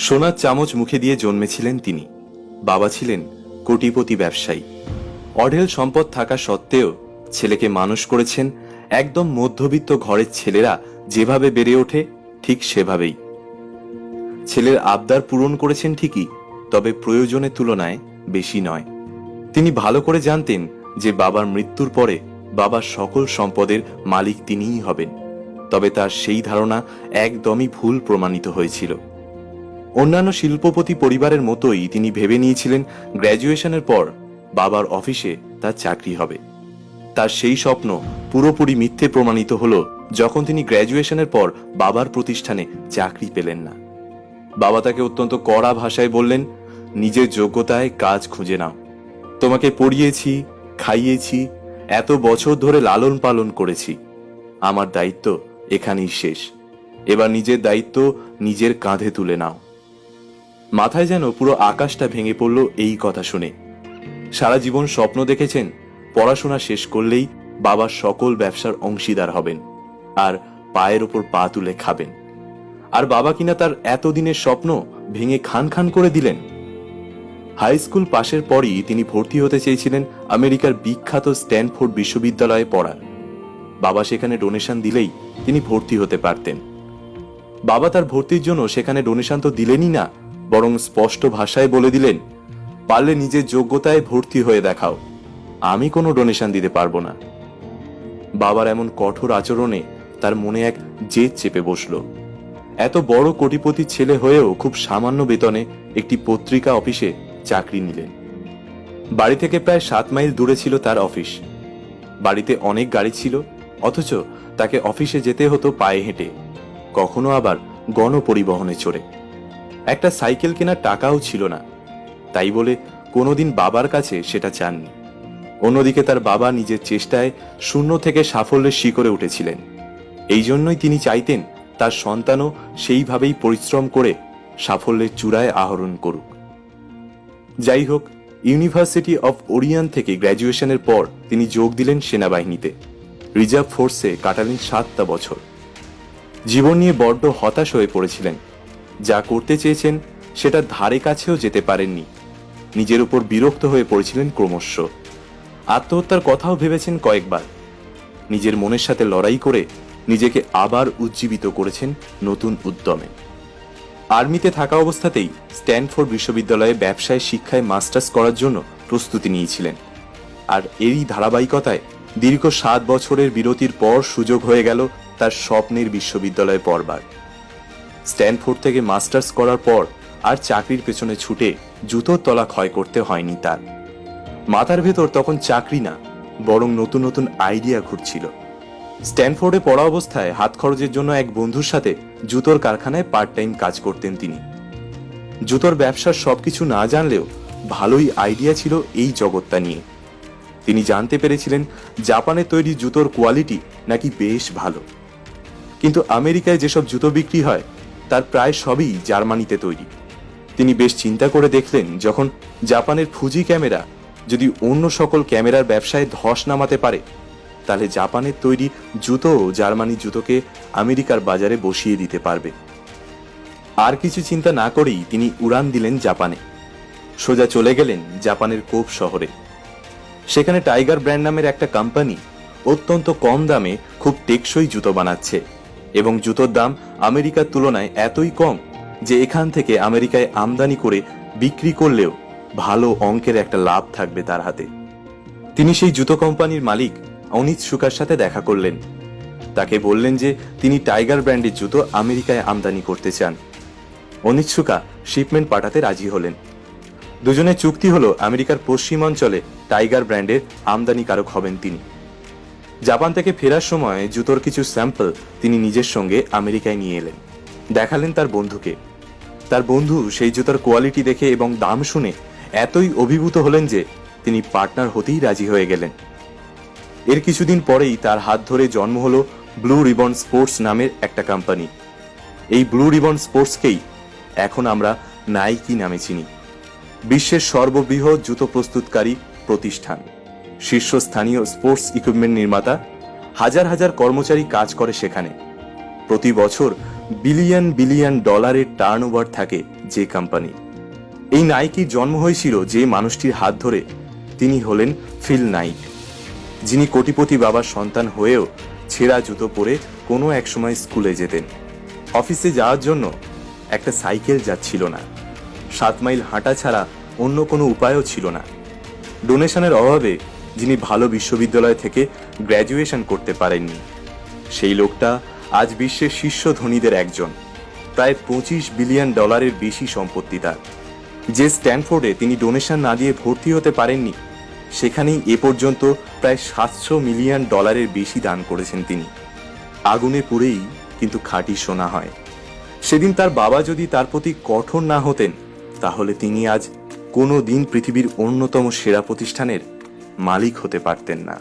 সোনার চামচ মুখে দিয়ে জন্মেছিলেন তিনি। বাবা ছিলেন কোটিপতি ব্যবসায়ী। অঢেল সম্পদ থাকা সত্ত্বেও ছেলেকে মানুষ করেছেন একদম মধ্যবিত্ত ঘরের ছেলেরা যেভাবে বেড়ে ওঠে ঠিক সেভাবেই। ছেলের আবদার পূরণ করেছেন ঠিকই, তবে প্রয়োজনের তুলনায় বেশি নয়। তিনি ভালো করে জানতেন যে বাবার মৃত্যুর পরে বাবার সকল সম্পদের মালিক তিনিই হবেন, তবে তার সেই ধারণা একদমই ভুল প্রমাণিত হয়েছিল। অন্যান্য শিল্পপতি পরিবারের মতোই তিনি ভেবে নিয়েছিলেন গ্র্যাজুয়েশনের পর বাবার অফিসে তার চাকরি হবে। তার সেই স্বপ্ন পুরোপুরি মিথ্যে প্রমাণিত হলো যখন তিনি গ্র্যাজুয়েশনের পর বাবার প্রতিষ্ঠানে চাকরি পেলেন না। বাবা তাকে অত্যন্ত কড়া ভাষায় বললেন, নিজের যোগ্যতায় কাজ খুঁজে নাও। তোমাকে পড়িয়েছি, খাইয়েছি, এত বছর ধরে লালন পালন করেছি, আমার দায়িত্ব এখানেই শেষ। এবার নিজের দায়িত্ব নিজের কাঁধে তুলে নাও। মাথায় যেন পুরো আকাশটা ভেঙে পড়ল এই কথা শুনে। সারা জীবন স্বপ্ন দেখেছেন পড়াশোনা শেষ করলেই বাবার সকল ব্যবসার অংশীদার হবেন আর পায়ের ওপর পা তুলে খাবেন, আর বাবা কিনা তার এতদিনের স্বপ্ন ভেঙে খান খান করে দিলেন। হাই স্কুল পাশের পরই তিনি ভর্তি হতে চেয়েছিলেন আমেরিকার বিখ্যাত স্ট্যানফোর্ড বিশ্ববিদ্যালয়ে পড়ার। বাবা সেখানে ডোনেশন দিলেই তিনি ভর্তি হতে পারতেন। বাবা তার ভর্তির জন্য সেখানে ডোনেশন তো দিলেনই না, বরং স্পষ্ট ভাষায় বলে দিলেন, পারলে নিজের যোগ্যতায় ভর্তি হয়ে দেখাও, আমি কোনো ডোনেশন দিতে পারবো না। বাবার এমন কঠোর আচরণে তার মনে এক জেদ চেপে বসল। এত বড় কোটিপতির ছেলে হয়েও খুব সামান্য বেতনে একটি পত্রিকা অফিসে চাকরি নিলেন। বাড়ি থেকে প্রায় 7 মাইল দূরে ছিল তার অফিস। বাড়িতে অনেক গাড়ি ছিল, অথচ তাকে অফিসে যেতে হতো পায়ে হেঁটে, কখনো আবার গণপরিবহনে চড়ে। একটা সাইকেল কেনার টাকাও ছিল না, তাই বলে কোনোদিন বাবার কাছে সেটা চাননি। অন্যদিকে তার বাবা নিজের চেষ্টায় শূন্য থেকে সাফল্যের শিখরে উঠেছিলেন। এই জন্যই তিনি চাইতেন তার সন্তানও সেইভাবেই পরিশ্রম করে সাফল্যের চূড়ায় আহরণ করুক। যাই হোক, ইউনিভার্সিটি অফ ওরিয়ন থেকে গ্র্যাজুয়েশনের পর তিনি যোগ দিলেন সেনাবাহিনীতে। রিজার্ভ ফোর্সে কাটালেন 7টা বছর। জীবন নিয়ে বড্ড হতাশ হয়ে পড়েছিলেন। যা করতে চেয়েছেন সেটা ধারে কাছেও যেতে পারেননি। নিজের উপর বিরক্ত হয়ে পড়েছিলেন ক্রমশ। আত্মহত্যার কথাও ভেবেছেন কয়েকবার। নিজের মনের সাথে লড়াই করে নিজেকে আবার উজ্জীবিত করেছেন নতুন উদ্যমে। আর্মিতে থাকা অবস্থাতেই স্ট্যানফোর্ড বিশ্ববিদ্যালয়ে ব্যবসায় শিক্ষায় মাস্টার্স করার জন্য প্রস্তুতি নিয়েছিলেন। আর এরই ধারাবাহিকতায় দীর্ঘ 7 বছরের বিরতির পর সুযোগ হয়ে গেল তার স্বপ্নের বিশ্ববিদ্যালয়ে পড়বার। স্ট্যানফোর্ড থেকে মাস্টার্স করার পর আর চাকরির পেছনে ছুটে জুতোর তলা ক্ষয় করতে হয়নি তার। মাথার ভেতর তখন চাকরি না, বরং নতুন নতুন আইডিয়া ঘুরছিল। স্ট্যানফোর্ডে পড়া অবস্থায় হাত খরচের জন্য এক বন্ধুর সাথে জুতোর কারখানায় পার্ট টাইম কাজ করতেন তিনি। জুতোর ব্যবসার সবকিছু না জানলেও ভালোই আইডিয়া ছিল এই জগৎটা নিয়ে। তিনি জানতে পেরেছিলেন জাপানে তৈরি জুতোর কোয়ালিটি নাকি বেশ ভালো, কিন্তু আমেরিকায় যেসব জুতো বিক্রি হয় তার প্রায় সবই জার্মানিতে তৈরি। তিনি বেশ চিন্তা করে দেখলেন, যখন জাপানের ফুজি ক্যামেরা যদি অন্য সকল ক্যামেরার ব্যবসায় ধস নামাতে পারে, তাহলে জাপানের তৈরি জুতো জার্মানি জুতোকে আমেরিকার বাজারে বসিয়ে দিতে পারবে। আর কিছু চিন্তা না করেই তিনি উড়ান দিলেন জাপানে। সোজা চলে গেলেন জাপানের কোব শহরে। সেখানে টাইগার ব্র্যান্ড নামের একটা কোম্পানি অত্যন্ত কম দামে খুব টেকসই জুতো বানাচ্ছে, এবং জুতোর দাম আমেরিকার তুলনায় এতই কম যে এখান থেকে আমেরিকায় আমদানি করে বিক্রি করলেও ভালো অঙ্কের একটা লাভ থাকবে তার হাতে। তিনি সেই জুতো কোম্পানির মালিক অনিৎসুকার সাথে দেখা করলেন। তাকে বললেন যে তিনি টাইগার ব্র্যান্ডের জুতো আমেরিকায় আমদানি করতে চান। অনিৎসুকা শিপমেন্ট পাঠাতে রাজি হলেন। দুজনের চুক্তি হলো আমেরিকার পশ্চিমাঞ্চলে টাইগার ব্র্যান্ডের আমদানিকারক হবেন তিনি। জাপান থেকে ফেরার সময় জুতোর কিছু স্যাম্পল তিনি নিজের সঙ্গে আমেরিকায় নিয়ে এলেন, দেখালেন তার বন্ধুকে। তার বন্ধু সেই জুতোর কোয়ালিটি দেখে এবং দাম শুনে এতই অভিভূত হলেন যে তিনি পার্টনার হতেই রাজি হয়ে গেলেন। এর কিছুদিন পরেই তার হাত ধরে জন্ম হলো ব্লু রিবন স্পোর্টস নামের একটা কোম্পানি। এই ব্লু রিবন স্পোর্টসকেই এখন আমরা নাইকি নামে চিনি। বিশ্বের সর্ববৃহৎ জুতো প্রস্তুতকারী প্রতিষ্ঠান, শীর্ষস্থানীয় স্পোর্টস ইকুইপমেন্ট নির্মাতা, হাজার হাজার কর্মচারী কাজ করে সেখানে। প্রতি বছর বিলিয়ন বিলিয়ন ডলারের টার্নওভার থাকে যে কোম্পানি। এই নাইকির জন্ম হয়েছিল যে মানুষটির হাত ধরে। তিনি হলেন ফিল নাইট, যিনি কোটিপতি বাবার সন্তান হয়েও ছেঁড়া জুতো পরে কোনো এক সময় স্কুলে যেতেন। অফিসে যাওয়ার জন্য একটা সাইকেল যাচ্ছিল না, 7 মাইল হাঁটা ছাড়া অন্য কোনো উপায়ও ছিল না। ডোনেশনের অভাবে যিনি ভালো বিশ্ববিদ্যালয় থেকে গ্র্যাজুয়েশন করতে পারেননি, সেই লোকটা আজ বিশ্বের শীর্ষ ধনীদের একজন। প্রায় 25 বিলিয়ন ডলারের বেশি সম্পত্তি তার। যে স্ট্যানফোর্ডে তিনি ডোনেশন না দিয়ে ভর্তি হতে পারেননি, সেখানেই এ পর্যন্ত প্রায় 700 মিলিয়ন ডলারের বেশি দান করেছেন তিনি। আগুনে পুড়েই কিন্তু খাঁটি সোনা হয়। সেদিন তার বাবা যদি তার প্রতি কঠোর না হতেন, তাহলে তিনি আজ কোনো দিন পৃথিবীর অন্যতম সেরা প্রতিষ্ঠানের মালিক হতে পারতেন না।